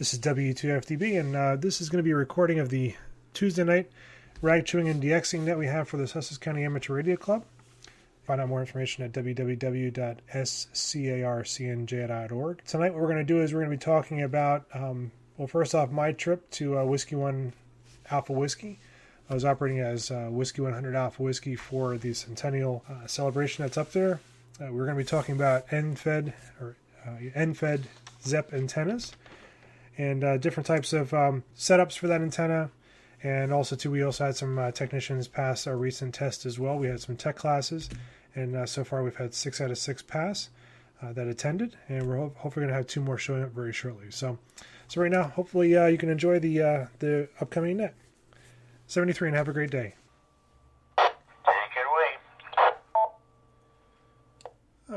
This is W2FDB, and this is going to be a recording of the Tuesday night rag chewing and DXing that we have for the Sussex County Amateur Radio Club. Find out more information at www.scarcnj.org. Tonight what we're going to do is we're going to be talking about, first off, my trip to Whiskey 1 Alpha Whiskey. I was operating as Whiskey 100 Alpha Whiskey for the centennial celebration that's up there. We're going to be talking about end-fed ZEP antennas and different types of setups for that antenna. And also, too, we also had some technicians pass our recent test as well. We had some tech classes, and so far we've had 6 out of 6 pass that attended, and we're hopefully going to have 2 more showing up very shortly. So right now, hopefully you can enjoy the upcoming net. 73, and have a great day.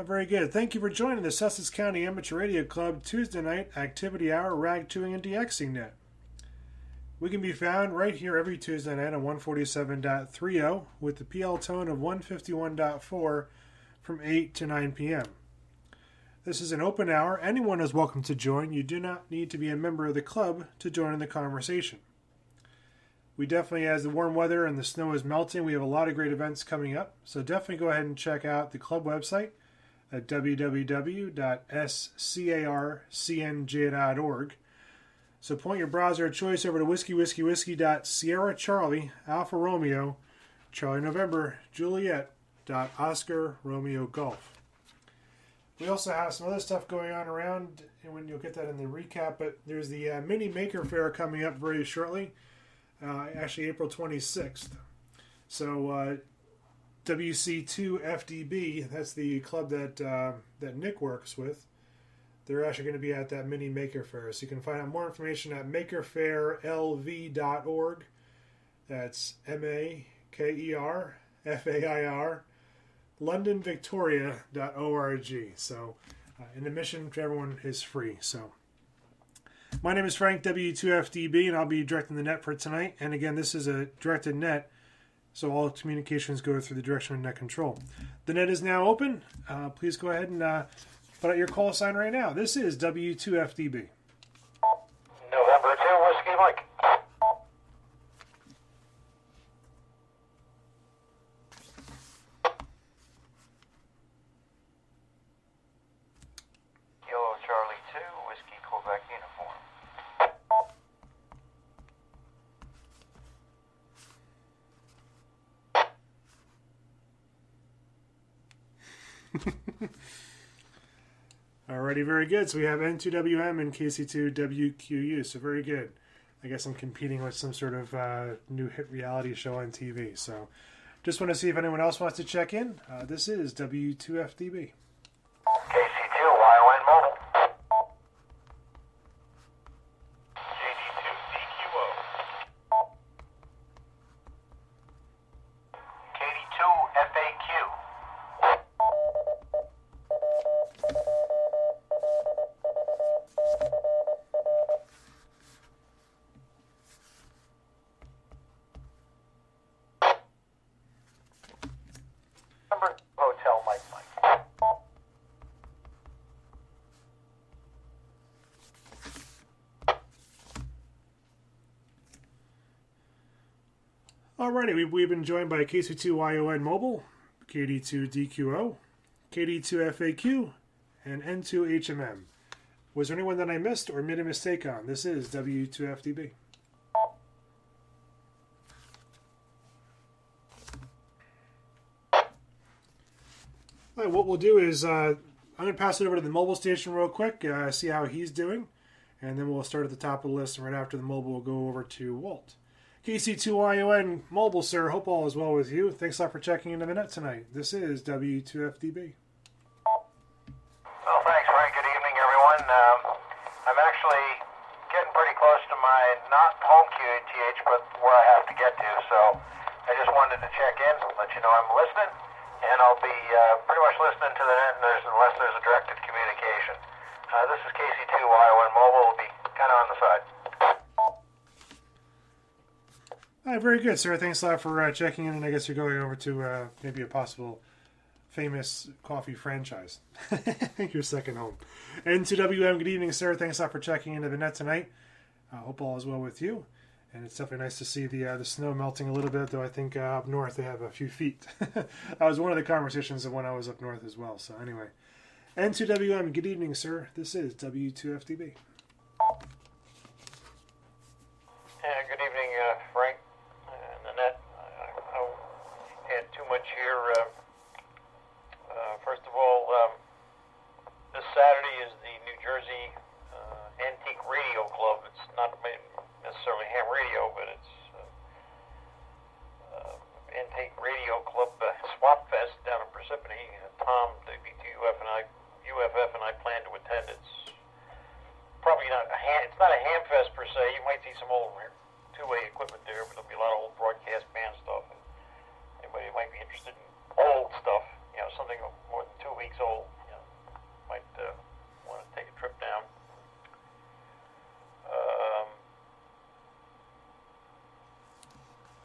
Very good. Thank you for joining the Sussex County Amateur Radio Club Tuesday night activity hour rag chewing and DXing net. We can be found right here every Tuesday night on 147.30 with the PL tone of 151.4 from 8 to 9 p.m. This is an open hour. Anyone is welcome to join. You do not need to be a member of the club to join in the conversation. We definitely, as the warm weather and the snow is melting, we have a lot of great events coming up. So definitely go ahead and check out the club website at www.scarcnj.org. So point your browser of choice over to whiskey.Sierra Charlie Alpha Romeo Charlie November Juliet Oscar Romeo Golf. We also have some other stuff going on around, and when you'll get that in the recap. But there's the mini Maker Fair coming up very shortly, actually April 26th. So WC2FDB, that's the club that Nick works with. They're actually going to be at that mini Maker Fair. So you can find out more information at makerfairlv.org. That's MAKERFAIR, londonvictoria.org. So an admission to everyone is free. So my name is Frank, W2FDB, and I'll be directing the net for tonight. And again, this is a directed net, so all communications go through the direction of net control. The net is now open. Please go ahead and put out your call sign right now. This is W2FDB. November 2, Whiskey Mike. Kilo Charlie 2, Whiskey Quebec uniform. Alrighty, very good. So we have N2WM and KC2WQU. So very good. I guess I'm competing with some sort of new hit reality show on TV. So just want to see if anyone else wants to check in. This is W2FDB. KC2 YON Mobile. KD2 DQO. KD2 FAQ. Hotel Mike. Alrighty, we've been joined by KC2YON Mobile, KD2DQO, KD2FAQ, and N2HMM. Was there anyone that I missed or made a mistake on? This is W2FDB. Right, what we'll do is I'm going to pass it over to the mobile station real quick, see how he's doing, and then we'll start at the top of the list, and right after the mobile we'll go over to Walt. KC2YON Mobile, sir. Hope all is well with you. Thanks a lot for checking into the net tonight. This is W2FDB. Well, thanks, Frank. Good evening, everyone. I'm actually getting pretty close to my not home QATH, but where I have to get to, so I just wanted to check in, let you know I'm listening, and I'll be pretty much listening to the net unless there's a directed communication. This is KC2YON Mobile. Will be kind of on the side. All right, very good, sir. Thanks a lot for checking in, and I guess you're going over to maybe a possible famous coffee franchise. Your second home. N2WM, good evening, sir. Thanks a lot for checking into the net tonight. I hope all is well with you. And it's definitely nice to see the snow melting a little bit, though I think up north they have a few feet. That was one of the conversations of when I was up north as well. So anyway, N2WM, good evening, sir. This is W2FTB. Good evening, Frank and Annette. I don't add too much here. First of all, this Saturday is the New Jersey Antique Radio Club. It's not necessarily ham radio, but it's Antique Radio Club Swap Fest down in Parsippany. Tom, WTUF, and UFF and I plan to attend. It's probably not it's not a ham fest per se. You might see some old two-way equipment there, but there'll be a lot of old broadcast band stuff. And anybody might be interested in old stuff, something more than 2 weeks old, might want to take a trip down.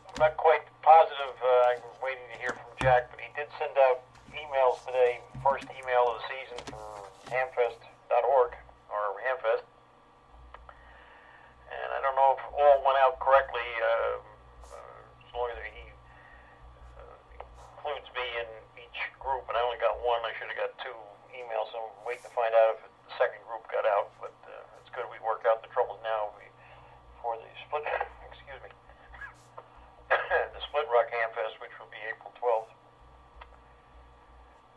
I'm not quite positive. I'm waiting to hear from Jack, but he did send out emails today. First email of the season for hamfest.org, or Hamfest. And I don't know if all went out correctly, as long as he includes me in each group, and I only got one. I should have got 2 emails, so I'm waiting to find out if the second group got out, but it's good we work out the troubles now before the split, excuse me, the Split Rock Hamfest, which will be April 12th.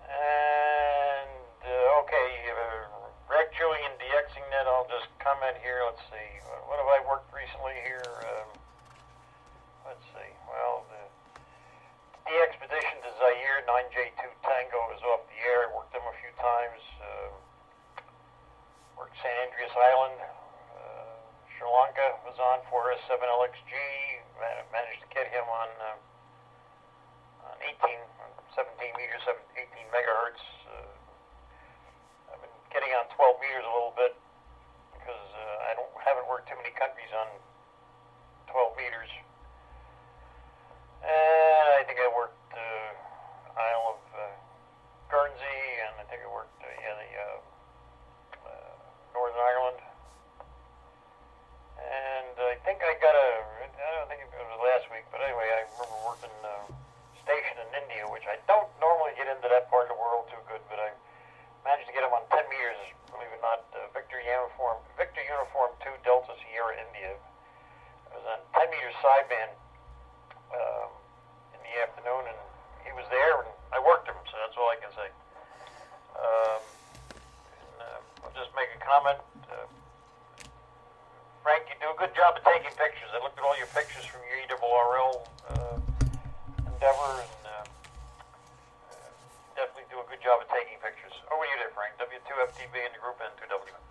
And, okay, reg chewing and DXing net, I'll just comment here. Let's see, what have I worked recently here? Let's see, well, the expedition to Zaire, 9J2 Tango, is off the air. I worked them a few times. Worked St. Andreas Island. Sri Lanka was on for us, 7LXG. Managed to get him on 17 meters, 18 megahertz. I've been getting on 12 meters a little bit because I haven't worked too many countries on 12 meters. And I think I worked Isle of Guernsey, and I think I worked the Northern Ireland. And I think I don't think it was last week, but anyway, I remember working station in India, which I don't normally get into that part of the world too good, but I managed to get him on 10 meters, believe it or not, Victor Uniform 2 Delta Sierra India. I was on 10 meters sideband in the afternoon, and he was there, and I worked him, so that's all I can say. I'll just make a comment. Frank, you do a good job of taking pictures. I looked at all your pictures from your ERRL endeavor, and definitely do a good job of taking pictures. Over to you there, Frank. W2FTB in the group N2WM.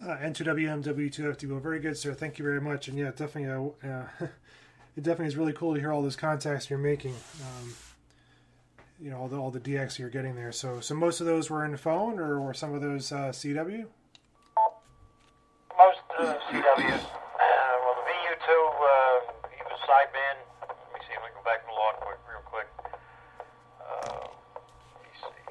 N2WM, W2FTB. Well, very good, sir. Thank you very much. And yeah, definitely, it definitely is really cool to hear all those contacts you're making. All the DX you're getting there. So most of those were in the phone, or were some of those CW? Most CW. Well, the VU2, he was sideband. Let me see. Let me go back to the log real quick. Let me see.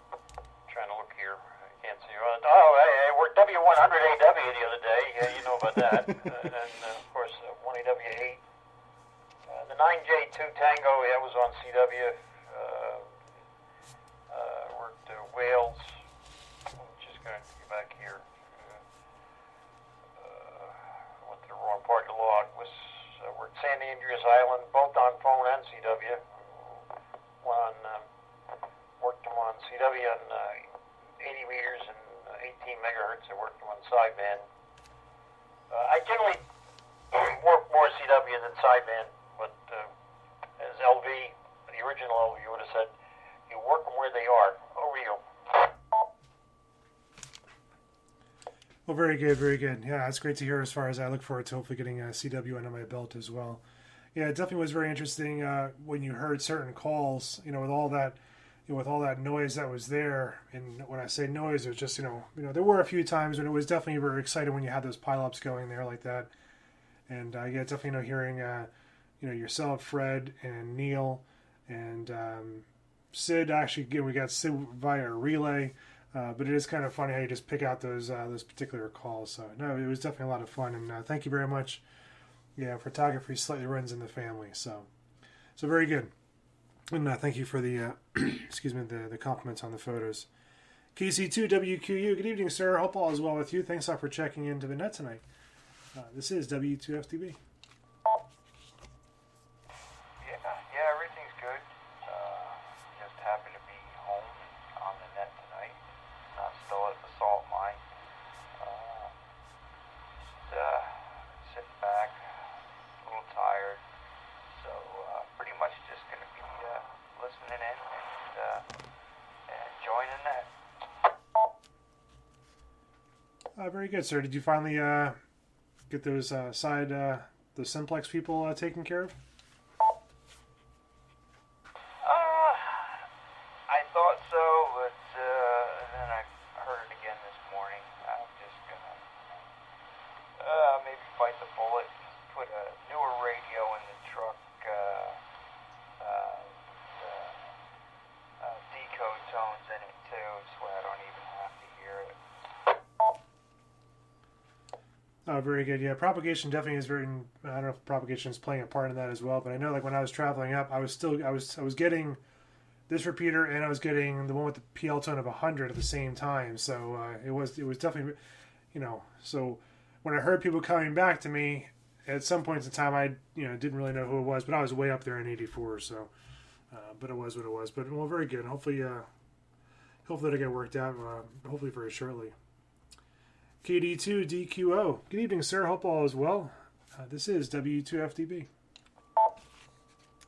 I'm trying to look here. I can't see. I worked W100AW the other day. Yeah, you know about that. And of course, 1AW8. The 9J2 Tango, that was on CW. Worked Wales. I'm just going to get back here. Went to the wrong part of the log. Worked St. Andreas Island, both on phone and CW. Worked them on CW on 80 meters and 18 megahertz. I worked them on sideband. I generally work more CW than sideband, but as LV, the original LV would have said, you work them where they are. Over you. Well, very good, very good. Yeah, that's great to hear. As far as I look forward to hopefully getting a CW under my belt as well. Yeah, it definitely was very interesting when you heard certain calls. With all that, with all that noise that was there. And when I say noise, it was just there were a few times when it was definitely very exciting when you had those pileups going there like that. And yeah, definitely hearing yourself, Fred, and Neil, And Sid, actually, again, we got Sid via relay. But it is kind of funny how you just pick out those particular calls. So, no, it was definitely a lot of fun. And thank you very much. Yeah, photography slightly runs in the family. So very good. And thank you for the, excuse me, the compliments on the photos. KC2WQU, good evening, sir. Hope all is well with you. Thanks a lot for checking into the net tonight. This is W2FTB. Yeah, everything's good. Just happy to be home on the net tonight. Not still at the salt mine. Sitting back, a little tired. So pretty much just going to be listening in and joining that. Very good, sir. Did you finally get those the Simplex people taken care of? I thought so, but then I heard it again this morning. I'm just gonna maybe bite the bullet, put a newer radio in the truck, decode tones in it too, so I don't even have to hear it. Oh, very good. Yeah, propagation definitely is very. I don't know if propagation is playing a part in that as well, but I know like when I was traveling up, I was getting this repeater and I was getting the one with the PL tone of 100 at the same time. So it was definitely, So when I heard people coming back to me, at some points in time, I didn't really know who it was, but I was way up there in 84. So, but it was what it was. But well, very good. Hopefully that'll get worked out. Hopefully very shortly. KD2DQO. Good evening, sir. Hope all is well. This is W2FDB.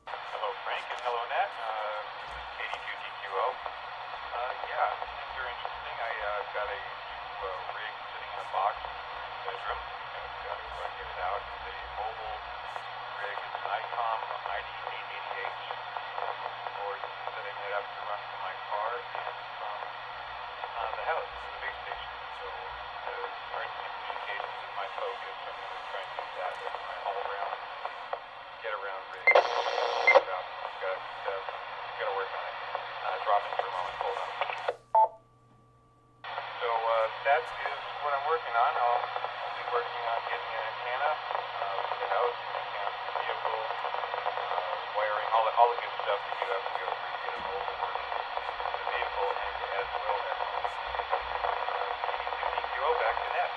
Hello, Frank, and hello, Nat. KD2DQO. Yeah, things are interesting. I've got a few rigs sitting in a box in the bedroom. I've got to get it out. It's a mobile rig. It's an ICOM 9880H. Or setting it up to run from my car and from the house, the base station. So emergency communications is my focus. I'm going to try and use that as my all-around, get-around rig. Got to work on it. Drop in for a moment. Hold on. So that is what I'm working on. I'll be working on getting an antenna for the house, an antenna for the vehicle, wiring, all the good stuff that you have to go through to get a mobile working in the vehicle, and as well as KD2DQO back to net.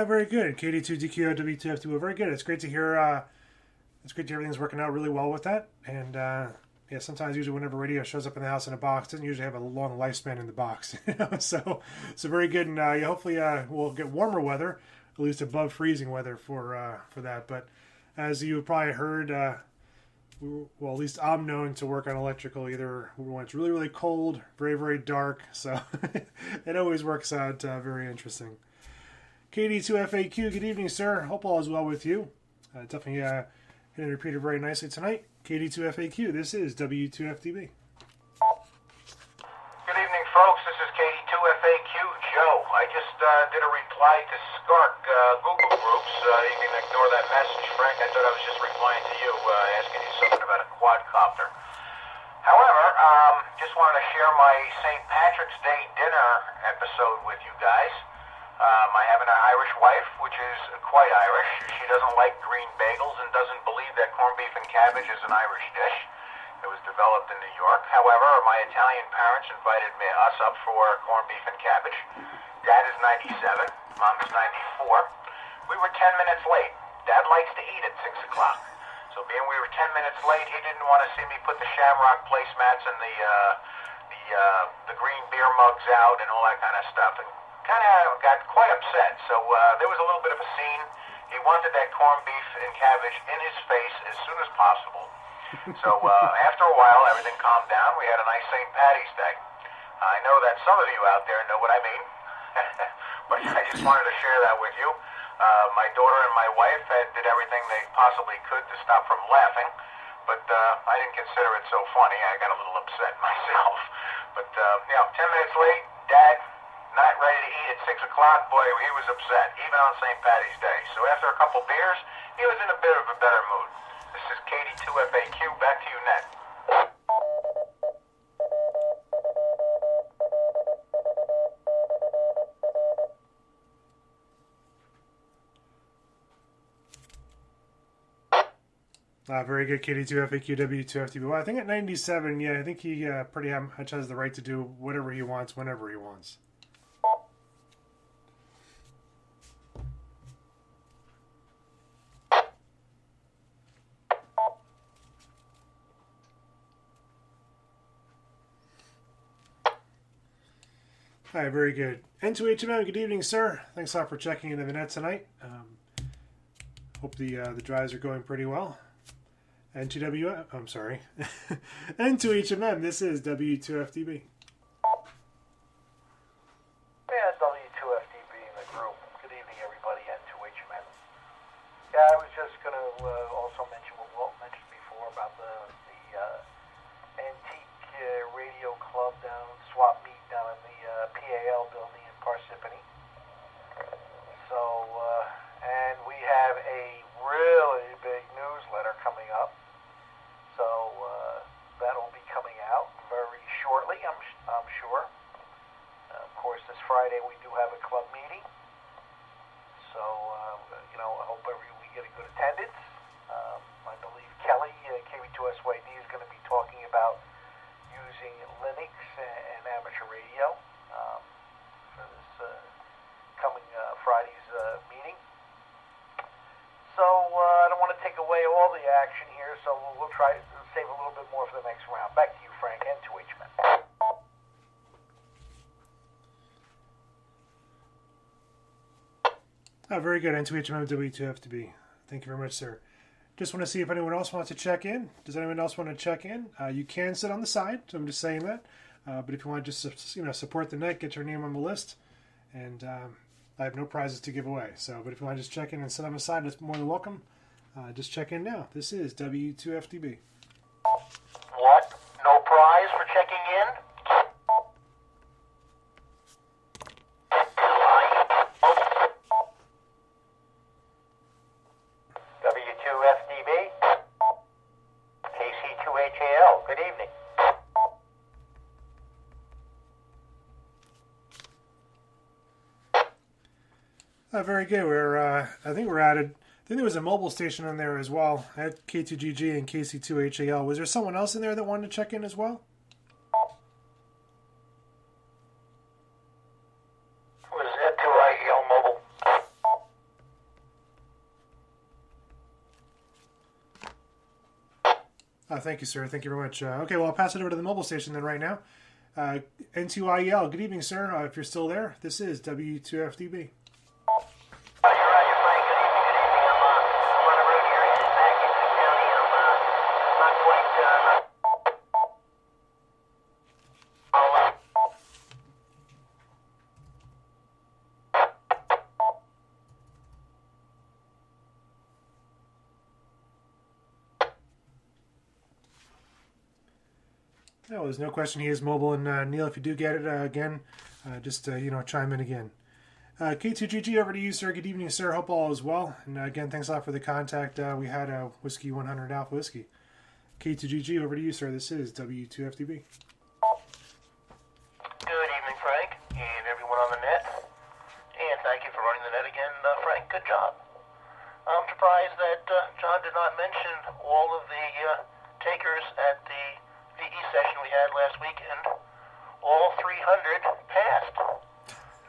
Very good. KD2DQO W2FT. Well, very good. It's great to hear. It's great to hear everything's working out really well with that. And yeah, sometimes usually whenever radio shows up in the house in a box, it doesn't usually have a long lifespan in the box. So very good. And hopefully we'll get warmer weather, at least above freezing weather for that. But as you probably heard, well, at least I'm known to work on electrical either when it's really, really cold, very, very dark. So it always works out very interesting. KD2FAQ, good evening, sir. Hope all is well with you. Definitely hitting the repeater very nicely tonight. KD2FAQ, this is W2FDB. Good evening, folks. This is KD2FAQ Joe. I just did a reply to Skark Google Groups. You can ignore that message, Frank. I thought I was just replying to you, asking you something about a quadcopter. However, just wanted to share my St. Patrick's Day dinner episode with you guys. I have an Irish wife, which is quite Irish. She doesn't like green bagels and doesn't believe that corned beef and cabbage is an Irish dish. It was developed in New York. However, my Italian parents invited us up for corned beef and cabbage. Dad is 97. Mom is 94. We were 10 minutes late. Dad likes to eat at 6 o'clock. So being we were 10 minutes late, he didn't want to see me put the shamrock placemats and the green beer mugs out and all that kind of stuff. And kind of got quite upset. So there was a little bit of a scene. He wanted that corned beef and cabbage in his face as soon as possible. So after a while, everything calmed down. We had a nice St. Patty's Day. I know that some of you out there know what I mean, but I just wanted to share that with you. My daughter and my wife did everything they possibly could to stop from laughing, but I didn't consider it so funny. I got a little upset myself. But 10 minutes late, Dad not ready to eat at 6 o'clock. Boy, he was upset, even on St. Patty's Day. So after a couple beers, he was in a bit of a better mood. This is KD2FAQ, back to you, Ned. Very good, KD2 FAQ, W2FTB. Well, I think at 97, yeah, I think he pretty much has the right to do whatever he wants, whenever he wants. All right, very good. N2HMM, good evening, sir. Thanks a lot for checking into the net tonight. Hope the drives are going pretty well. N2WM, I'm sorry. N2HMM, this is W2FTB. Yeah, W2FTB in the group. Good evening, everybody, N2HMM. Yeah, I was just going to also mention what Walt mentioned before about the antique radio club down, swap meet down in the PAL building in Parsippany. So, and we have a really big newsletter coming up. So that'll be coming out very shortly, I'm sure. Of course, this Friday we do have a club meeting. So, I hope we get a good attendance. I believe Kelly, KV2SYD, is going to be talking about using Linux and amateur radio for this coming Friday's meeting. So I don't want to take away all the action here, so we'll try to save a little bit more for the next round. Back to you, Frank, and to H-Man. Very good, N2HMM, W2FTB. Thank you very much, sir. Just want to see if anyone else wants to check in. Does anyone else want to check in? You can sit on the side, so I'm just saying that. But if you want to just support the net, get your name on the list, and I have no prizes to give away. So, but if you want to just check in and sit on the side, that's more than welcome. Just check in now. This is W2FTB. What? No prize for checking in? W2FDB? KC2HAL, good evening. Very good. I think we're added. I think there was a mobile station in there as well at K2GG and KC2HAL. Was there someone else in there that wanted to check in as well? Was it to IEL Mobile? Thank you, sir. Thank you very much. Okay, well, I'll pass it over to the mobile station then right now. N2IEL, good evening, sir. If you're still there, this is W2FDB. No, there's no question he is mobile. And Neil, if you do get it again, just chime in again. K2GG, over to you, sir. Good evening, sir. Hope all is well. And again, thanks a lot for the contact. We had a Whiskey 100 Alpha Whiskey. K2GG, over to you, sir. This is W2FDB. Good evening, Frank, and everyone on the net. And thank you for running the net again, Frank. Good job. I'm surprised that John did not mention all of the takers at the VE session we had last weekend. All 300 passed.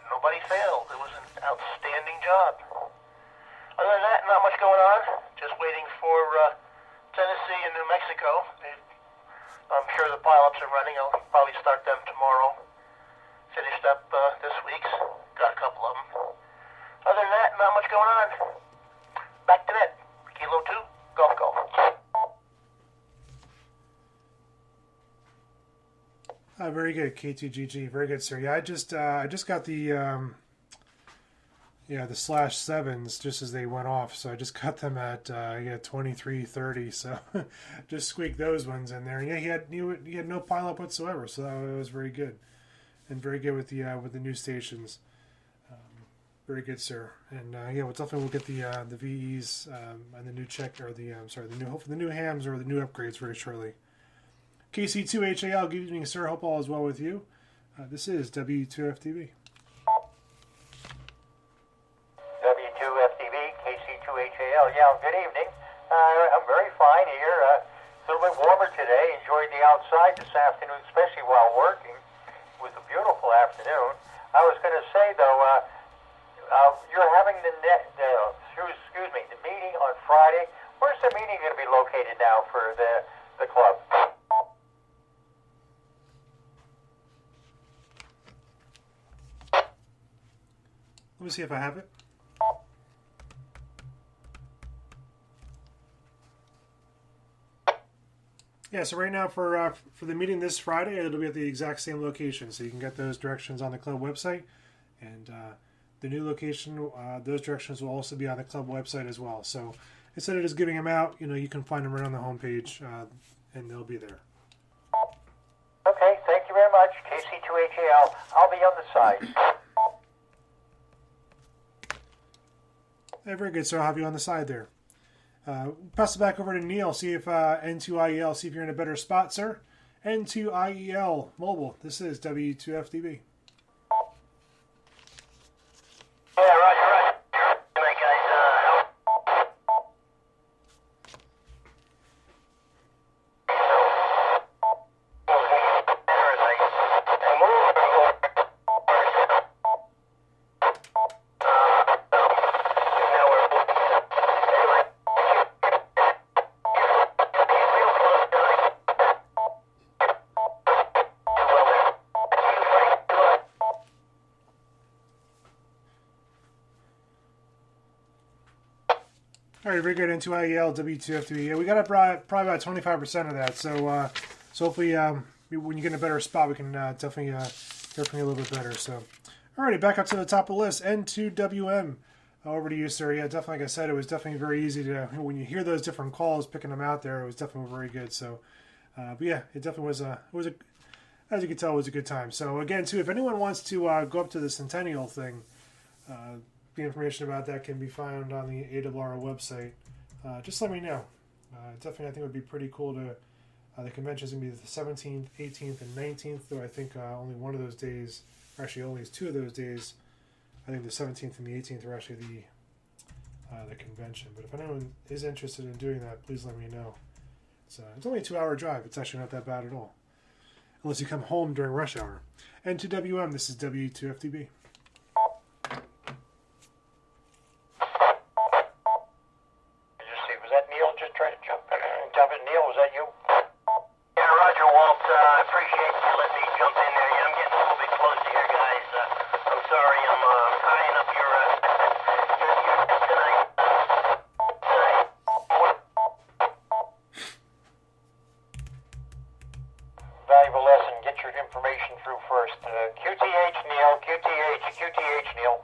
Nobody failed. It was an outstanding job. Other than that, not much going on. Just waiting for Tennessee and New Mexico. I'm sure the pileups are running. I'll probably start them tomorrow. Finished up this week's. Got a couple of them. Other than that, not much going on. Back to net. Kilo 2, Golf Golf. Very good, K2GG. Very good, sir. Yeah, I just got the the /7s just as they went off, so I just got them at 23:30. So just squeaked those ones in there. Yeah, he had no pileup whatsoever, so that was very good, and very good with the new stations. Very good, sir. And yeah, we'll definitely get the VEs and the new check or hopefully the new hams or the new upgrades very shortly. KC2HAL, good evening, sir. Hope all is well with you. This is W2FTV. W2FTV, KC2HAL. Yeah, good evening. I'm very fine here. It's a little bit warmer today. Enjoyed the outside this afternoon, especially while working. It was a beautiful afternoon. I was going to say, though, you're having the meeting on Friday. Where's the meeting going to be located now for the club? Let me see if I have it. Yeah, so right now for the meeting this Friday, it'll be at the exact same location. So you can get those directions on the club website. And the new location, those directions will also be on the club website as well. So instead of just giving them out, you can find them right on the homepage, and they'll be there. Okay, thank you very much. KC2HAL. I'll be on the side. Hey, very good, sir. I'll have you on the side there. Pass it back over to Neil. See if N2IEL, see if you're in a better spot, sir. N2IEL Mobile. This is W2FTV. Yeah, Roger. Good night, guys. All right, very good. N2IEL, W2FTV. Yeah, we got probably about 25% of that. So hopefully when you get in a better spot, we can definitely hear from you a little bit better. So, alrighty, back up to the top of the list. N2WM. Over to you, sir. Yeah, definitely. Like I said, it was definitely very easy to, when you hear those different calls, picking them out there. It was definitely very good. So, but yeah, it definitely was as you can tell, it was a good time. So again, too, if anyone wants to go up to the Centennial thing, the information about that can be found on the ARRL website. Just let me know. Definitely, I think it would be pretty cool to. The convention is going to be the 17th, 18th, and 19th, though I think only one of those days, or actually only 2 of those days, I think the 17th and the 18th are actually the convention. But if anyone is interested in doing that, please let me know. It's only a 2-hour drive. It's actually not that bad at all. Unless you come home during rush hour. N2WM, this is W2FTB. Was that Neil just trying to jump in? Neil, was that you? Yeah, Roger, Walt. I appreciate you letting me jump in there. Yeah, I'm getting a little bit close here, guys. I'm sorry, I'm tying up your tonight. Valuable lesson. Get your information through first. QTH, Neil. QTH, Neil.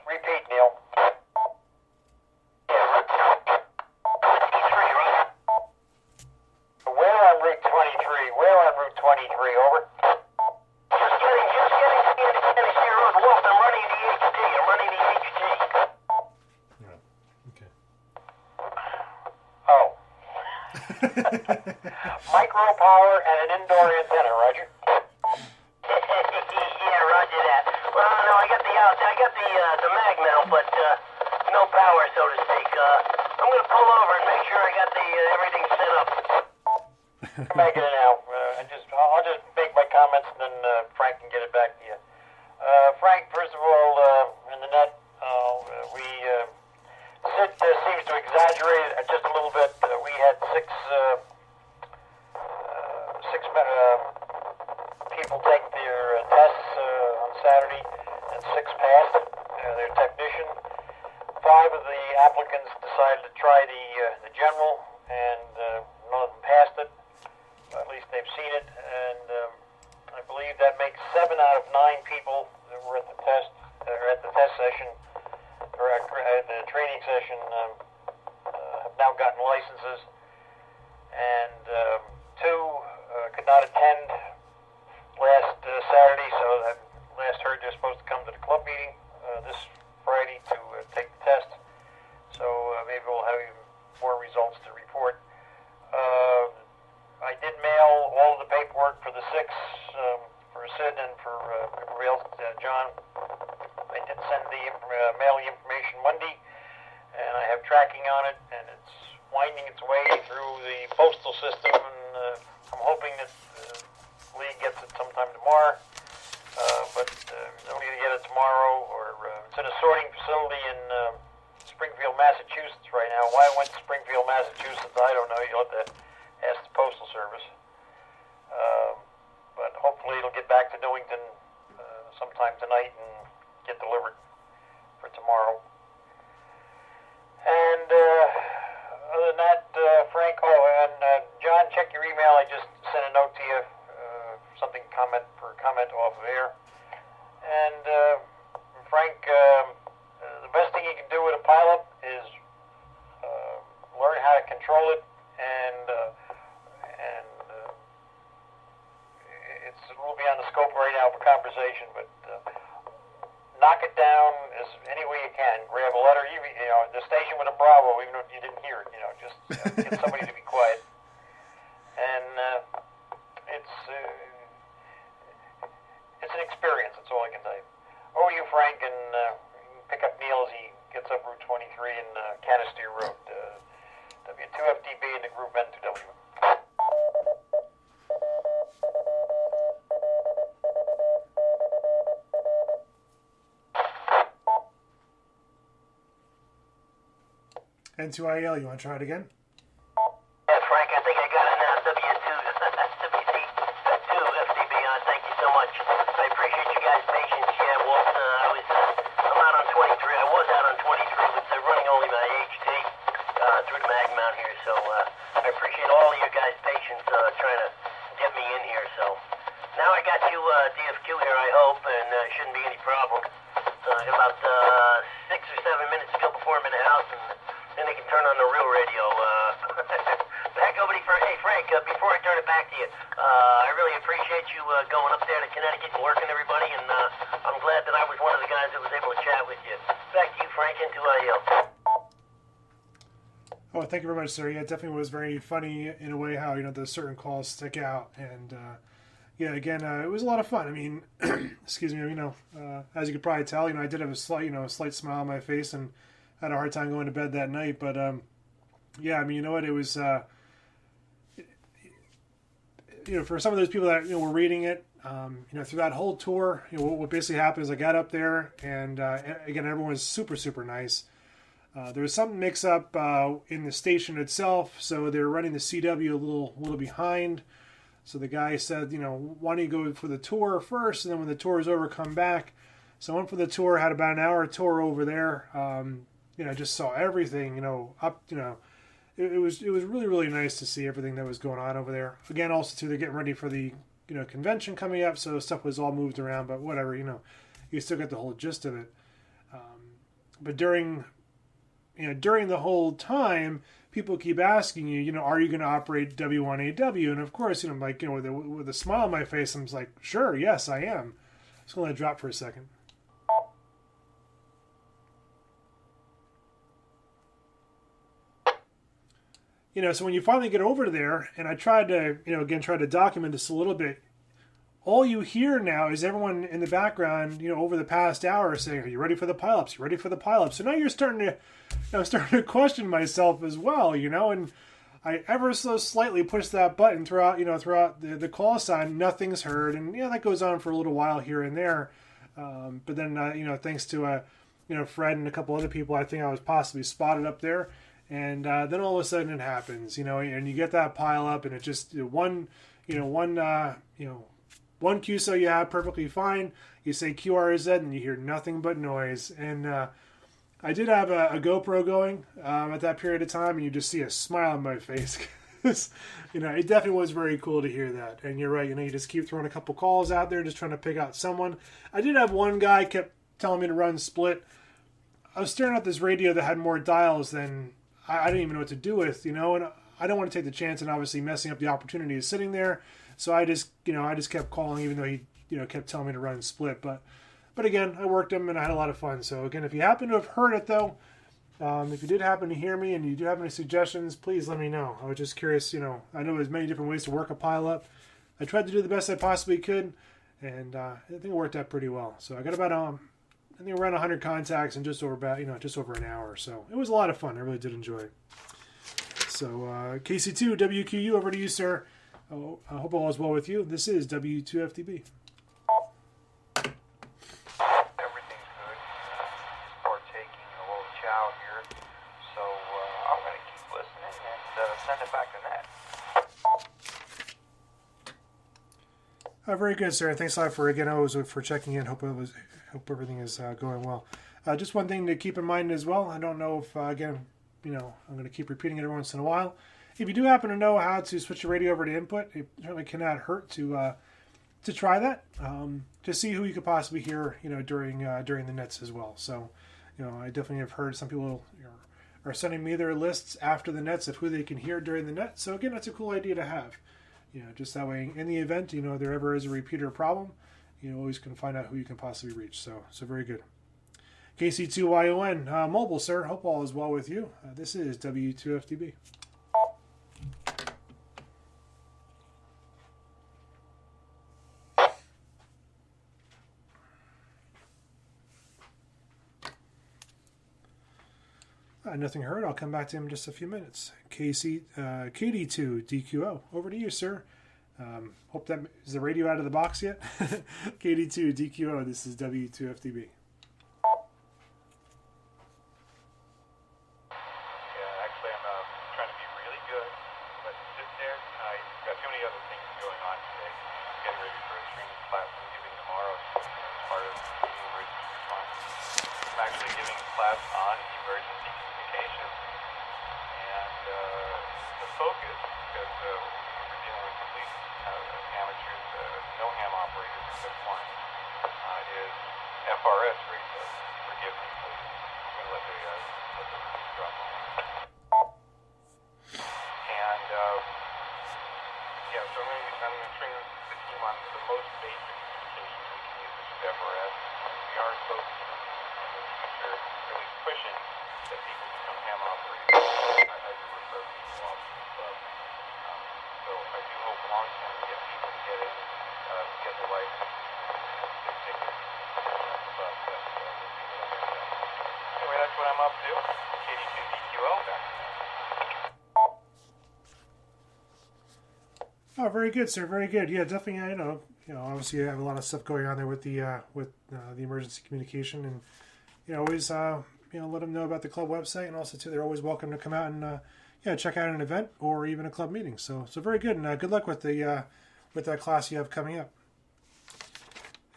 Repeat, Neil. Where on Route 23? Over. Just getting to Tennessee Road. Walt, I'm running the HT. Yeah. Okay. Oh. Micro power and an indoor antenna, Roger. Yeah, Roger that. Well, no, I got the mag mount, but no power, so to speak. I'm gonna pull over and make sure I got everything set up. Making it now. I'll just make my comments and then Frank can get it back to you. Frank, first of all, in the net, Sid seems to exaggerate it just a little bit. We had six people take their tests on Saturday, and 6 passed their technician. 5 of the applicants decided to try the general, and none of them passed it. At least they've seen it, and I believe that makes 7 out of 9 people that were at the test session, or at the training session, now gotten licenses, and two could not attend last Saturday, so I last heard they're supposed to come to the club meeting this Friday to take the test. So maybe we'll have even more results to report. I did mail all of the paperwork for the 6 for Sid and for everybody else, John. I did send the mail the information Monday, and I have tracking on it, and it's winding its way through the postal system, and I'm hoping that Lee gets it sometime tomorrow. But don't need to get it tomorrow, or it's in a sorting facility in Springfield, Massachusetts right now. Why it went to Springfield, Massachusetts, I don't know. You'll have to ask the Postal Service. But hopefully it'll get back to Newington sometime tonight and get delivered for tomorrow. And other than that, Frank, and John, check your email. I just sent a note to you, something comment off of air. And Frank, the best thing you can do with a pileup is learn how to control it, and it will be on the scope right now for conversation, but knock it down as any way you can. Grab a letter, the station with a Bravo, even if you didn't hear it, just get somebody to be quiet. And it's an experience, that's all I can tell you. Over to you, Frank, and pick up Neil as he gets up Route 23 in Canistere Road, W2FDB in the group N2W. N2IL, you want to try it again? Yeah, Frank, I think I got it now. WC2FDB on. Thank you so much. I appreciate you guys' patience. Yeah, Walt, I'm out on 23. I was out on 23, but they're running only my HT through the Magnum out here. So I appreciate all of you guys' patience trying to get me in here. So now I got you DFQ here, I hope, and shouldn't be any problem. So I got about 6 or 7 minutes to go before I'm in the house, and then they can turn on the real radio. Back over to you. Hey, Frank, before I turn it back to you, I really appreciate you going up there to Connecticut and working everybody, and I'm glad that I was one of the guys that was able to chat with you. Back to you, Frank, into IL. Oh, thank you very much, sir. Yeah, it definitely was very funny in a way how, the certain calls stick out. And, yeah, again, it was a lot of fun. I mean, excuse me, as you could probably tell, I did have a slight smile on my face and had a hard time going to bed that night. But, yeah, I mean, you know what? It was, for some of those people that, were reading it, through that whole tour, what basically happened is I got up there and, again, everyone was super, super nice. There was some mix-up in the station itself, so they were running the CW a little behind. So the guy said, why don't you go for the tour first, and then when the tour is over, come back. So I went for the tour, had about an hour tour over there. Just saw everything, up, it was really, really nice to see everything that was going on over there. Again, also, too, they're getting ready for the, convention coming up, so stuff was all moved around, but whatever, you still get the whole gist of it. But during the whole time, people keep asking you, are you going to operate W1AW? And of course, I'm like, with a smile on my face, I'm like, sure, yes, I am. Just going to let it drop for a second. So when you finally get over there, and I tried to, try to document this a little bit, all you hear now is everyone in the background, over the past hour saying, are you ready for the pileups? You ready for the pileups? So now you're starting to question myself as well, and I ever so slightly pushed that button throughout the call sign, nothing's heard. And that goes on for a little while here and there. But then, thanks to, Fred and a couple other people, I think I was possibly spotted up there. And then all of a sudden it happens, and you get that pile up, and it just one QSO you have perfectly fine. You say QRZ, and you hear nothing but noise. And I did have a GoPro going at that period of time, and you just see a smile on my face. It definitely was very cool to hear that. And you're right, you just keep throwing a couple calls out there, just trying to pick out someone. I did have one guy kept telling me to run split. I was staring at this radio that had more dials than I didn't even know what to do with, and I don't want to take the chance and obviously messing up the opportunity of sitting there. So I just kept calling, even though he, kept telling me to run and split. But again, I worked him and I had a lot of fun. So again, if you happen to have heard it though, if you did happen to hear me and you do have any suggestions, please let me know. I was just curious, I know there's many different ways to work a pile up. I tried to do the best I possibly could, and I think it worked out pretty well. So I got about, I think around 100 contacts in just over an hour. So it was a lot of fun. I really did enjoy it. So KC2 WQU, over to you, sir. I hope all is well with you. This is W2FTB. Everything's good. Just partaking a little chow here. So I'm going to keep listening and send it back to Nat. Very good, sir. Thanks a lot for checking in. Hope everything is going well. Just one thing to keep in mind as well. I don't know if I'm going to keep repeating it every once in a while. If you do happen to know how to switch your radio over to input, it certainly cannot hurt to try that to see who you could possibly hear, during the nets as well. So, I definitely have heard some people are sending me their lists after the nets of who they can hear during the net. So again, that's a cool idea to have. Just that way, in the event, there ever is a repeater problem, you always can find out who you can possibly reach. So very good. KC2YON, mobile, sir. Hope all is well with you. This is W2FTB. Nothing heard. I'll come back to him in just a few minutes. KD2DQO. Over to you, sir. Hope that is the radio out of the box yet. KD2DQO. This is W2FTB. Oh, very good, sir. Very good. Yeah, definitely. Obviously, you have a lot of stuff going on there with the emergency communication, and always let them know about the club website, and also too, they're always welcome to come out and check out an event or even a club meeting. So very good, and good luck with that class you have coming up.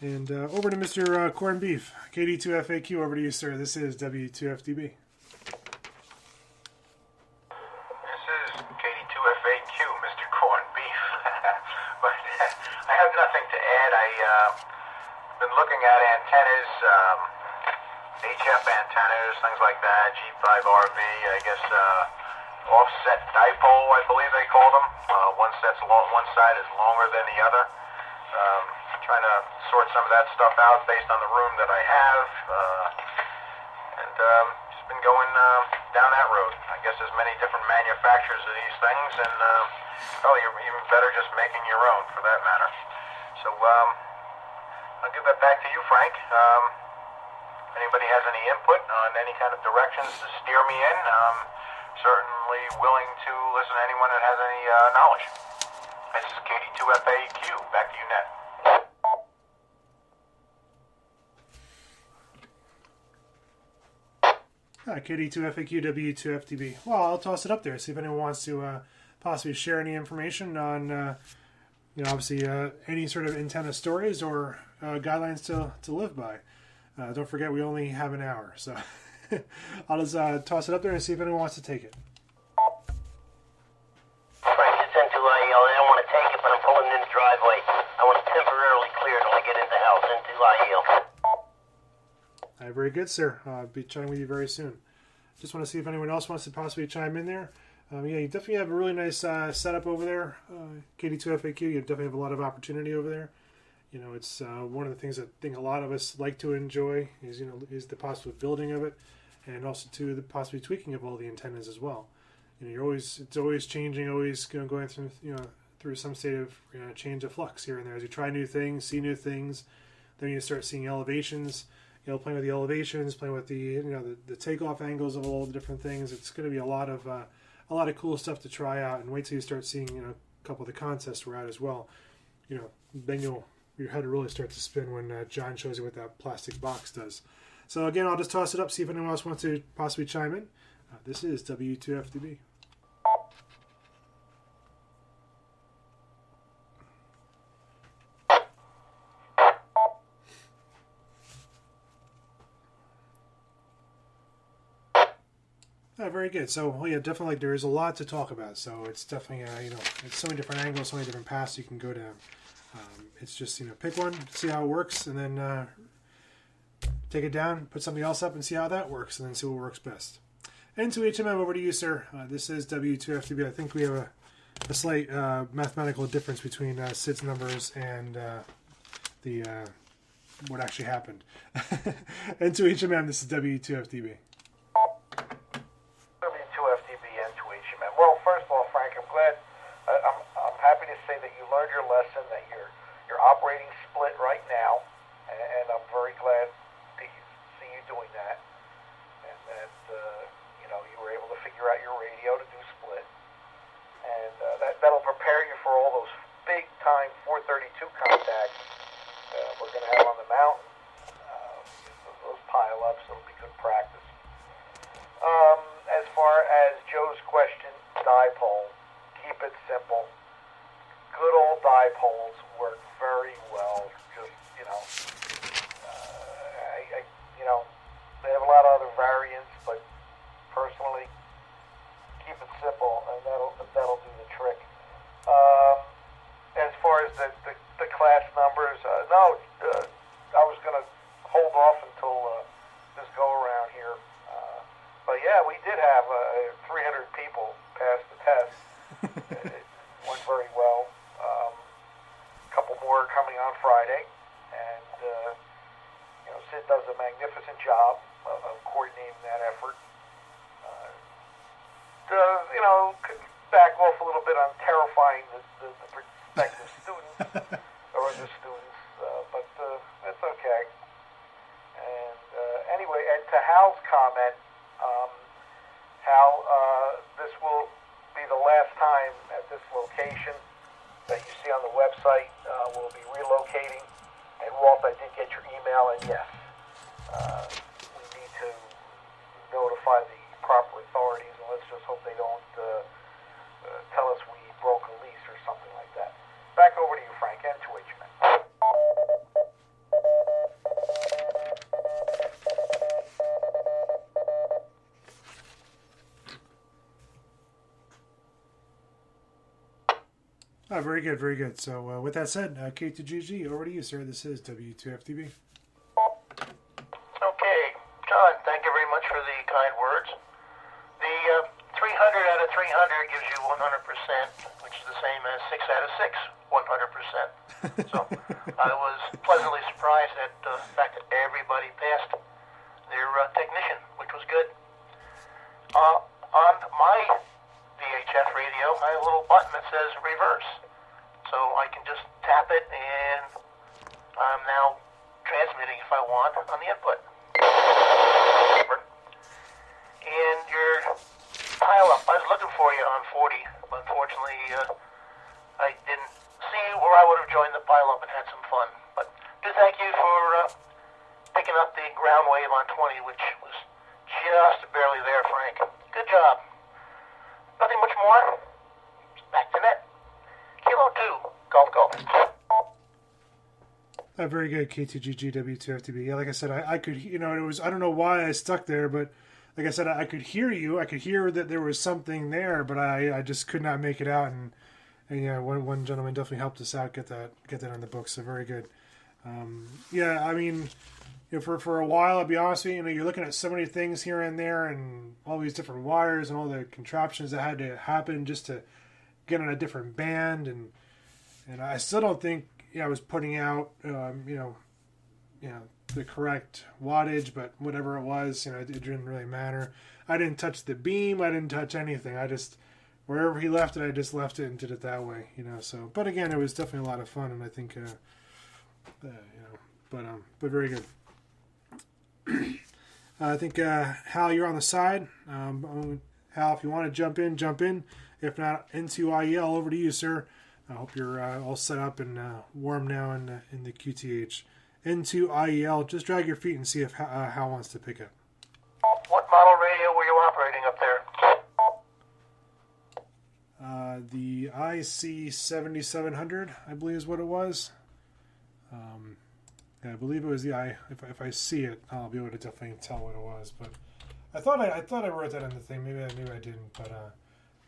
And over to Mr. Corn Beef, KD2FAQ. Over to you, sir. This is W2FTB. HF antennas, things like that, G5RV, I guess offset dipole, I believe they call them. One side is longer than the other. Trying to sort some of that stuff out based on the room that I have, and just been going down that road. I guess there's many different manufacturers of these things, and probably even better just making your own for that matter. So I'll give that back to you, Frank. Anybody has any input on any kind of directions to steer me in, I'm certainly willing to listen to anyone that has any knowledge. This is KD2FAQ. Back to you, Ned. KD2FAQ, W2FTB. Well, I'll toss it up there, see if anyone wants to possibly share any information on, obviously any sort of antenna stories or guidelines to live by. Don't forget, we only have an hour, so I'll just toss it up there and see if anyone wants to take it. Frank, it's into IEL. I don't want to take it, but I'm pulling in the driveway. I want to temporarily clear it when I get into the house, into IEL. Very good, sir. I'll be chatting with you very soon. just want to see if anyone else wants to possibly chime in there. Yeah, you definitely have a really nice setup over there, KD2FAQ. You definitely have a lot of opportunity over there. You know, it's one of the things that I think a lot of us like to enjoy is the possible building of it, and also to the possibly tweaking of all the antennas as well. You know, it's always changing, always going through through some state of change of flux here and there as you try new things, see new things. Then you start seeing elevations. Playing with the elevations, playing with the takeoff angles of all the different things. It's going to be a lot of cool stuff to try out, and wait till you start seeing a couple of the contests we're at as well. Then your head will really start to spin when John shows you what that plastic box does. So again, I'll just toss it up, see if anyone else wants to possibly chime in. This is W2FDB. Very good. So, yeah, definitely there is a lot to talk about. So it's definitely, it's so many different angles, so many different paths you can go down. It's just, pick one, see how it works, and then take it down, put something else up and see how that works, and then see what works best. And to HMM, over to you, sir. This is W2FTB. I think we have a slight mathematical difference between Sid's numbers and what actually happened. And to HMM, this is W2FTB. Well, first of all, Frank, I'm glad. I'm happy to say that you learned your lesson. That you're operating split right now, and I'm very glad to see you doing that. And that you were able to figure out your radio to do split, and that'll prepare you for all those big time 432 contacts we're going to have on the mountain. Those pile-ups, it'll be good practice. As far as Joe's question, dipole, keep it simple. Good old dipoles work very well. Just, they have a lot of other variants, but personally, keep it simple, and that'll do the trick. As far as the class numbers, I was going to hold off until this go around here. But yeah, we did have 300 people pass the test. It went very well. A couple more coming on Friday, and Sid does a magnificent job of coordinating that effort. Back off a little bit on terrifying the prospective students or the students, but it's okay. And anyway, and to Hal's comment. Hal, this will be the last time at this location that you see on the website. We'll be relocating. And Walt, I did get your email, and yes, we need to notify the proper authorities, and let's just hope they don't tell us we broke a lease or something like that. Back over to you, Frank, and to HMN. Very good, very good. So with that said, K2GG, over to you, sir. This is W2FTB. Okay, John, thank you very much for the kind words. The 300 out of 300 gives you 100%, which is the same as 6 out of 6, 100%. So I was pleasantly surprised at the fact that everybody passed their technician, which was good. On my VHF radio, I have a little button that says reverse. So I can just tap it, and I'm now transmitting if I want on the input. And your pile-up, I was looking for you on 40, but unfortunately I didn't see you, or I would have joined the pile-up and had some fun. But do thank you for picking up the ground wave on 20, which was just barely there, Frank. Good job. Nothing much more. Back to net. Kilo 2. Golf. Very good, K2GGW2FTB. Yeah, like I said, I could, it was, I don't know why I stuck there, but like I said, I could hear you. I could hear that there was something there, but I just could not make it out. And yeah, one gentleman definitely helped us out, get that on the books. So very good. Yeah, I mean, for a while, I'll be honest with you, you're looking at so many things here and there, and all these different wires and all the contraptions that had to happen just to get on a different band, and I still don't think I was putting out the correct wattage, but whatever it was, it didn't really matter. I didn't touch the beam, I didn't touch anything. I just wherever he left it, I just left it and did it that way, So, but again, it was definitely a lot of fun, and I think, but very good. I think Hal, you're on the side. Hal, if you want to jump in. If not, into IEL, over to you, sir. I hope you're all set up and warm now in the QTH. Into IEL, just drag your feet and see if Hal wants to pick up. What model radio were you operating up there? The IC 7700, I believe is what it was. I believe it was the If I see it, I'll be able to definitely tell what it was. But I thought I wrote that in the thing. Maybe I didn't. But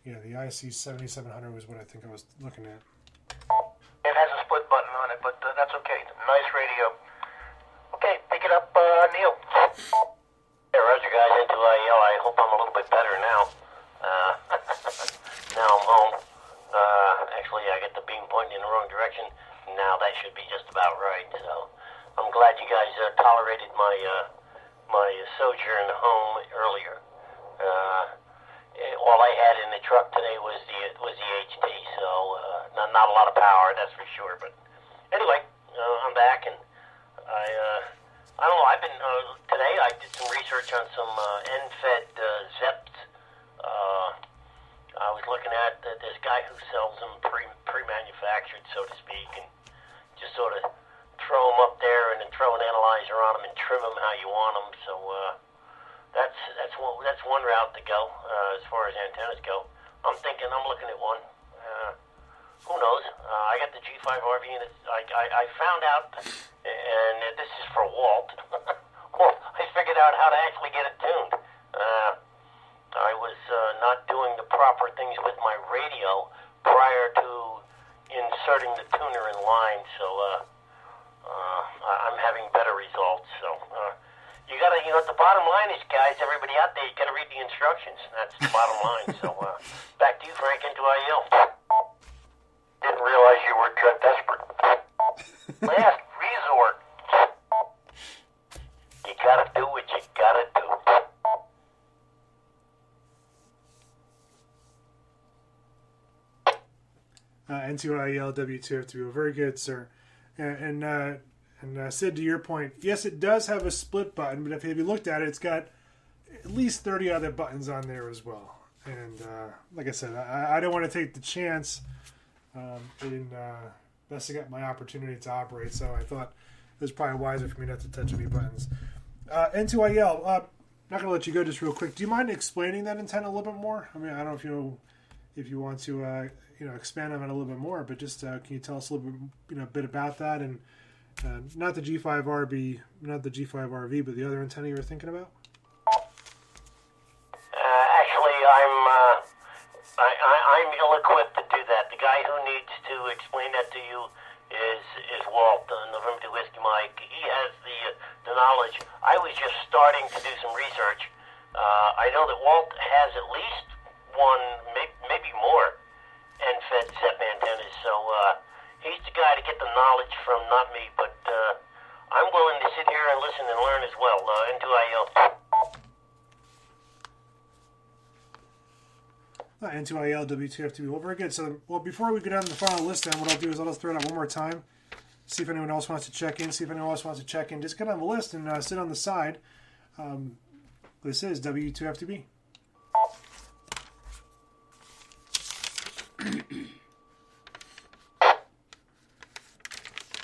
the IC 7700 was what I think I was looking at. It has a split button on it, but that's okay. Nice radio. Okay, pick it up, Neil. Hey, Roger, guys, into IEL. I hope I'm a little bit better now. Now I'm home. Actually, I get the beam pointing in the wrong direction. Now that should be just about right. So I'm glad you guys tolerated my sojourn home earlier. All I had in the truck today was the HT, so not a lot of power, that's for sure. But anyway, I'm back, and I don't know. I've been today. I did some research on some end-fed ZEPs. I was looking at this guy who sells them pre-manufactured, so to speak, and just sort of throw them up there and then throw an analyzer on them and trim them how you want them. So that's one route to go as far as antennas go. I'm looking at one. Who knows? I got the G5RV, and I found out, and this is for Walt. Well, I figured out how to actually get it tuned. I was not doing the proper things with my radio prior to inserting the tuner in line, so I'm having better results. So you gotta, the bottom line is, guys, everybody out there, you gotta read the instructions. That's the bottom line. So back to you, Frank, into IEL. Didn't realize you were desperate. Last resort. You gotta do what you gotta do. N2IEL W2F2, very good, sir. And Sid, to your point, yes, it does have a split button, but if you looked at it, it's got at least 30 other buttons on there as well. And like I said, I don't want to take the chance in messing up my opportunity to operate, so I thought it was probably wiser for me not to touch any buttons. N2IEL, not going to let you go just real quick. Do you mind explaining that antenna a little bit more? I mean, I don't know if you want to expand on it a little bit more, but just can you tell us a little bit, bit about that, and not the G5RV, but the other antenna you were thinking about? Actually, I'm ill-equipped to do that. The guy who needs to explain that to you is Walt, November 2 Whiskey Mike. He has the knowledge. I was just starting to do some research. I know that Walt has at least one, maybe more, end-fed ZEP antennas, so he's the guy to get the knowledge from, not me, but I'm willing to sit here and listen and learn as well. Into IEL. N2IEL W2F2. Well, very good. So, before we go down to the final list, then what I'll do is I'll just throw it out one more time. See if anyone else wants to check in. Just get on the list and sit on the side. This is W2F2B.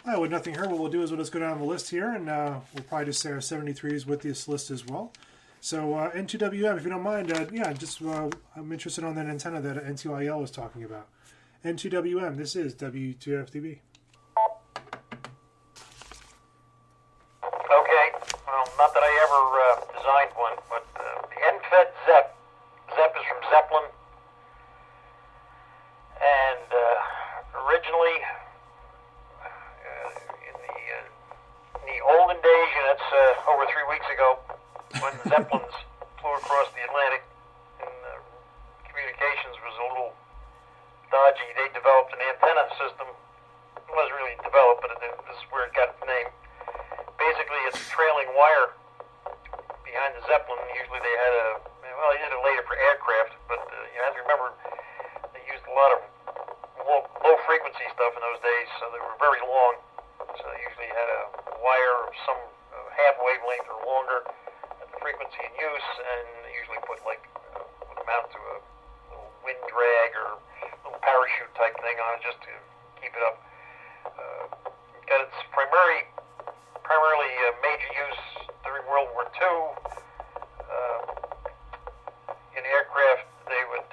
All right, with nothing here, what we'll do is we'll just go down the list here, and we'll probably just say our 73s with this list as well. So N2WM, if you don't mind, I'm interested on that antenna that N2IEL was talking about. N2WM, this is W2FDB. Okay, well, not that I ever designed one, but the end-fed ZEP. ZEP is from Zeppelin, and originally in the in communications was a little dodgy. They developed an antenna system. It wasn't really developed, but this is where it got its name. Basically, it's a trailing wire behind the Zeppelin. Usually they had they did it later for aircraft, but you have to remember they used a lot of low frequency stuff in those days, so they were very long. So they usually had a wire of some half wavelength or longer at the frequency in use, and they usually put would amount to a little wind drag or a little parachute type thing on it just to keep it up. Got its primarily major use during World War II. In aircraft, they would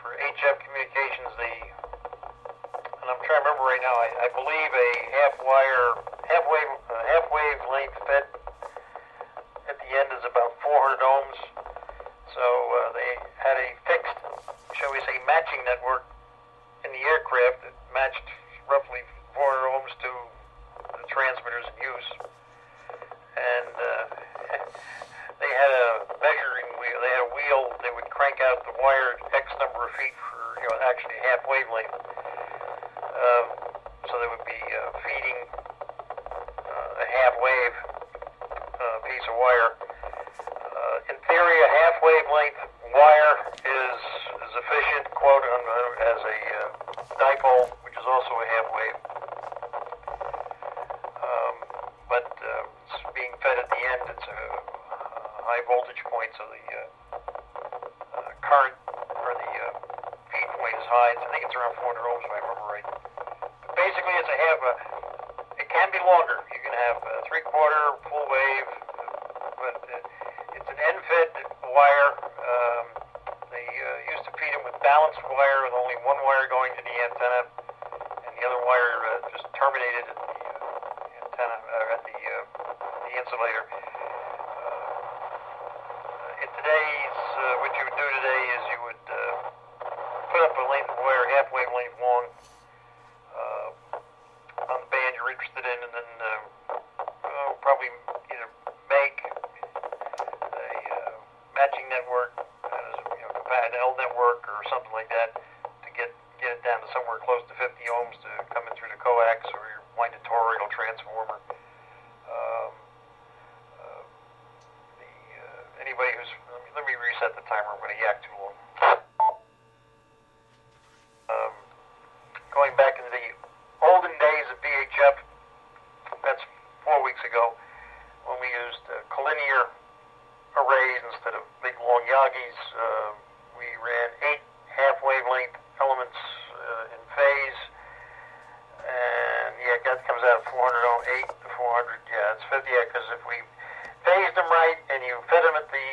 for HF communications, and I'm trying to remember right now. I believe a half wave length fed at the end is about 400 ohms. So they had a fixed, shall we say, matching network in the aircraft that matched roughly 400 ohms to the transmitters in use. And they had a measuring wheel. They had a wheel. They would crank out the wire X number of feet for actually half wavelength. So they would be feeding a half wave piece of wire. In theory, a half wavelength wire is efficient, quote, as a dipole, which is also a half wave. But it's being fed at the end. It's a high voltage point, so the current or the feed point is high. I think it's around 400 ohms if I remember right. But basically, it's a half. It can be longer. You can have three-quarter, full wave, but it's an end-fed wire. They used to feed them with balanced wire, with only one wire going to the antenna, and the other wire just terminated at the antenna at the insulator. In today's, what you would do today is you would put up a length of wire, half wavelength long, on the band you're interested in, and then probably either make a matching network, an L network or something like that, to get it down to somewhere close to 50 ohms to come in through the coax or your winded toroidal transformer. Anybody who's, let me reset the timer. I'm going to yak too long. Going back into the olden days of VHF, that's 4 weeks ago, when we used collinear arrays instead of big long Yagis. We ran 8 half wavelength elements in phase, and that comes out at 400 ohm, 8 to 400. Yeah, it's 50. Yeah, because if we phased them right and you fed them at the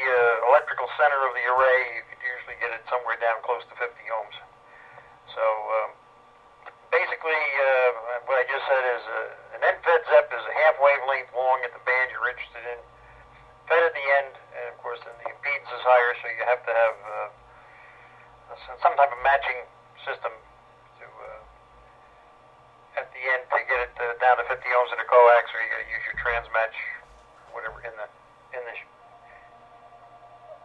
electrical center of the array, you could usually get it somewhere down close to 50 ohms. So basically, what I just said is an end-fed ZEP is a half wavelength long at the band you're interested in, fed at the end, and of course then the impedance is higher, so you have to have some type of matching system to at the end to get it down to 50 ohms in the coax, or you got to use your transmatch, whatever in the.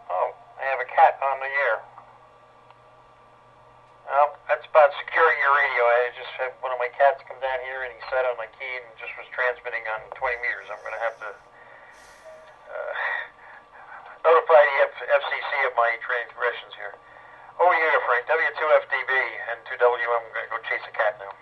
Oh, I have a cat on the air. Well, that's about securing your radio. I just had one of my cats come down here and he sat on my key and just was transmitting on 20 meters. I'm going to have to notify the FCC of my transgressions here. Over to you, Frank. W2FDB and 2WM. I'm going to go chase a cat now.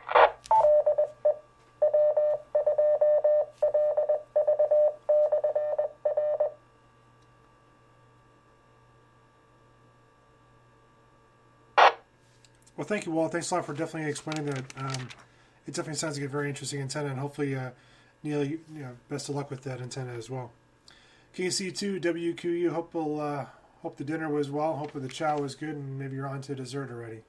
Well, thank you, Walt. Thanks a lot for definitely explaining that. It definitely sounds like a very interesting antenna, and hopefully, Neil, best of luck with that antenna as well. KC2 WQU. Hope the dinner was well. Hope the chow was good, and maybe you're on to dessert already.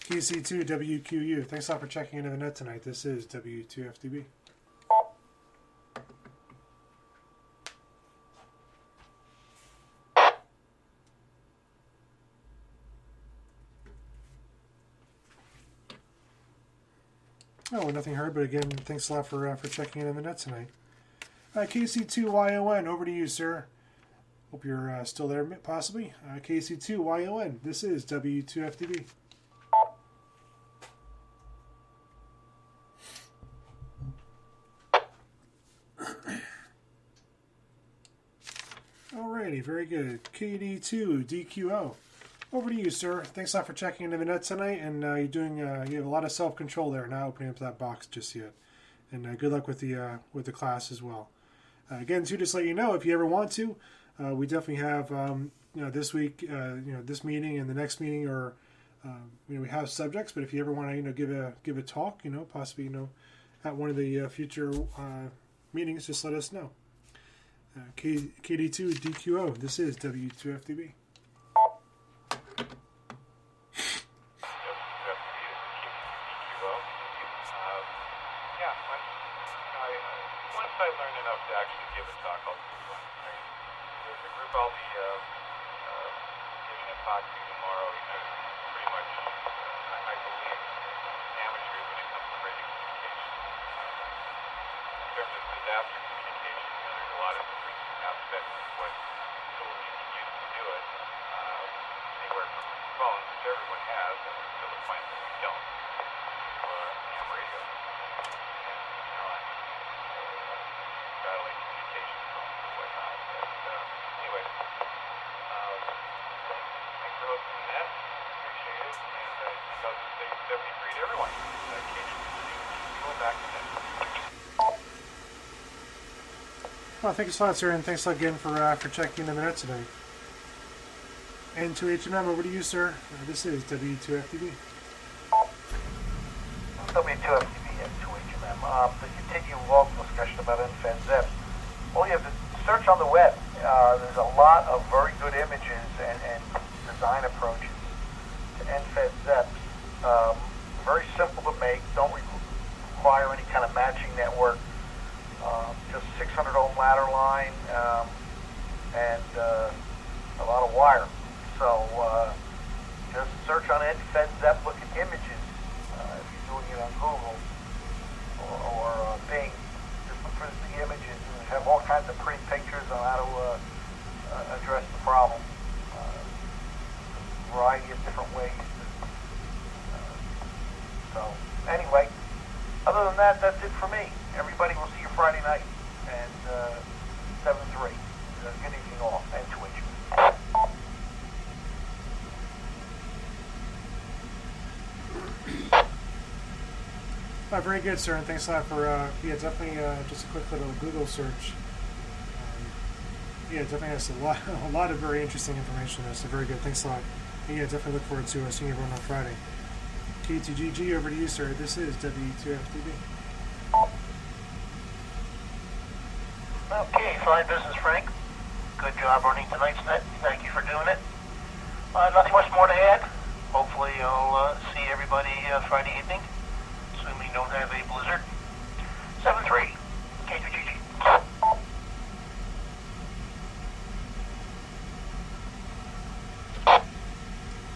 KC2 WQU. Thanks a lot for checking into the net tonight. This is W2FDB. Oh, nothing heard, but again, thanks a lot for checking in on the net tonight. KC2YON, over to you, sir. Hope you're still there, possibly. KC2YON. This is W2FTB. Alrighty, very good. KD2DQO. Over to you, sir. Thanks a lot for checking into the net tonight, and you're doing. You have a lot of self-control there, not opening up that box just yet. And good luck with the class as well. Again, too, just let you know, if you ever want to, we definitely have this week, this meeting and the next meeting, or we have subjects. But if you ever want to give a talk, possibly at one of the future meetings, just let us know. KD2DQO. This is W2FTB. I learned enough to actually give a talk. I'll do one. The group I'll be giving a talk to tomorrow is pretty much, I believe, amateur when it comes to radio communication. In terms of disaster communication, there's a lot of different aspects of what tools you can use to do it. Anywhere from phones, which everyone has, to the point that we don't, to ham radio. Satellite communication phones or whatnot. But anyway, thanks for listening to that. Appreciate it. And I think I'll just say 73 to everyone. Go back to that. Well, thank you so much, sir, and thanks again for checking in the net today. And to HMM, over to you, sir. This is W2FTV. W2FTV and 2HMM. To continue Walt's discussion about NFED-ZEP, all you have to search on the web. There's a lot of very good images and design approaches to NFED-ZEP. Very simple to make, don't require any kind of matching network. Just 600 ohm ladder line and a lot of wire. So just search on NFED-ZEP, look at images. If you're doing it on Google or Bing, just look for the images and have all kinds of pretty pictures on how to address the problem. A variety of different ways. So anyway, other than that, that's it for me. Everybody will see you Friday night and 7-3. Good evening all, and Twitch. Very good, sir, and thanks a lot for, definitely just a quick little Google search. Definitely has a lot of very interesting information there, so very good. Thanks a lot. And definitely look forward to seeing everyone on Friday. K2GG, over to you, sir. This is W2FTV. Okay, fine business, Frank. Good job running tonight's net. Thank you for doing it. Nothing much more to add. Hopefully I'll see everybody Friday evening. Assuming you don't have a blizzard. 7-3. K2GG.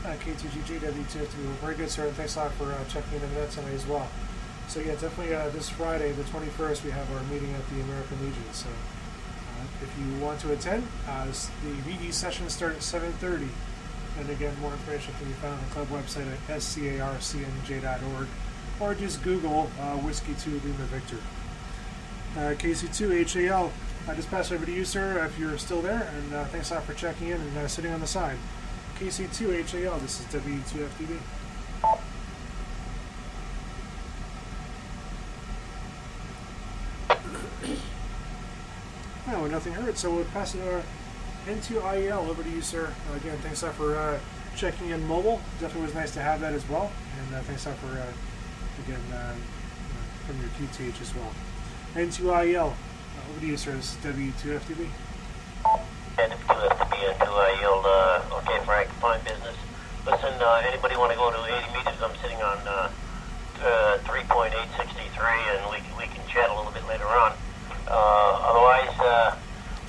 K2GG, W2FTV. Very good, sir, and thanks a lot for checking into that tonight as well. So definitely this Friday, the 21st, we have our meeting at the American Legion. So if you want to attend, the VE sessions start at 7:30. And again, more information can be found on the club website at scarcnj.org, or just Google Whiskey 2 Lima Victor. KC2HAL, I just pass over to you, sir, if you're still there, and thanks a lot for checking in and sitting on the side. KC2HAL, this is W2FTV. No, nothing heard, so we'll pass it into IEL. Over to you, sir. Again, thanks a lot for checking in mobile. Definitely was nice to have that as well. And thanks a lot for, again, from your QTH as well. Into IEL. Over to you, sir. This is W2FTV. W2FTB and 2IEL. Okay, Frank, fine business. Listen, anybody want to go to 80 meters? I'm sitting on 3.863, and we can chat a little bit later on. Otherwise,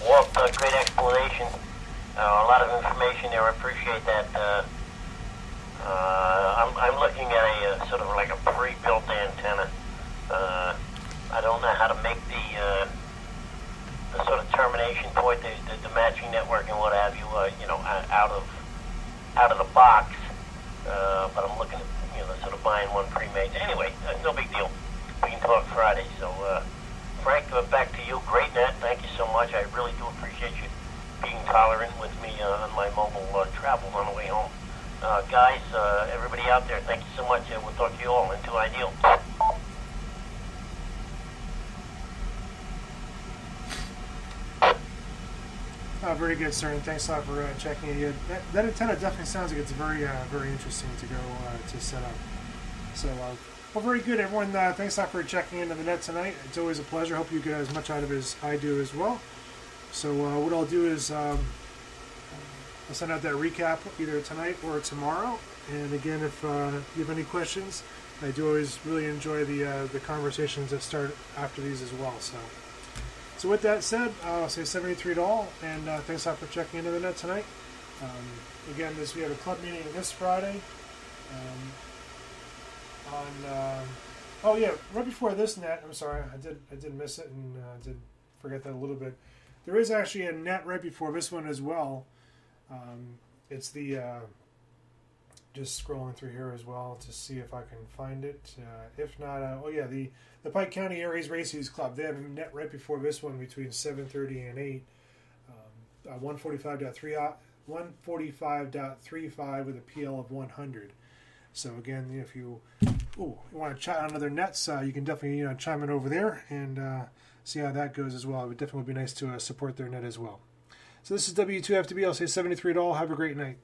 Walt, great explanation. A lot of information there. I appreciate that. I'm looking at a sort of like a pre-built antenna. I don't know how to make the sort of termination point, the matching network and what have you, out of the box. But I'm looking at, sort of buying one pre-made. Anyway, no big deal. We can talk Friday. So, Frank, back to you. Great net. Thank you so much. I really do appreciate you being tolerant with me on my mobile travels on the way home. Guys, everybody out there, thank you so much. We'll talk to you all. Until Ideal. Very good, sir, and thanks a lot for checking in. That antenna definitely sounds like it's very, very interesting to go to set up. So, well, very good, everyone. Thanks a lot for checking into the net tonight. It's always a pleasure. Hope you get as much out of it as I do as well. So, what I'll do is I'll send out that recap either tonight or tomorrow. And again, if you have any questions, I do always really enjoy the conversations that start after these as well. So with that said, I'll say 73 all, and thanks a lot for checking into the net tonight. Again, we have a club meeting this Friday. Right before this net, I'm sorry, I did miss it and did forget that a little bit. There is actually a net right before this one as well. It's the just scrolling through here as well to see if I can find it. If not, the Pike County Aries Races Club. They have a net right before this one between 7:30 and 8. 145.35 with a PL of 100. So again, if you want to chat on other nets, you can definitely chime in over there and see how that goes as well. It would definitely be nice to support their net as well. So this is W2FTB. I'll say 73 all. Have a great night.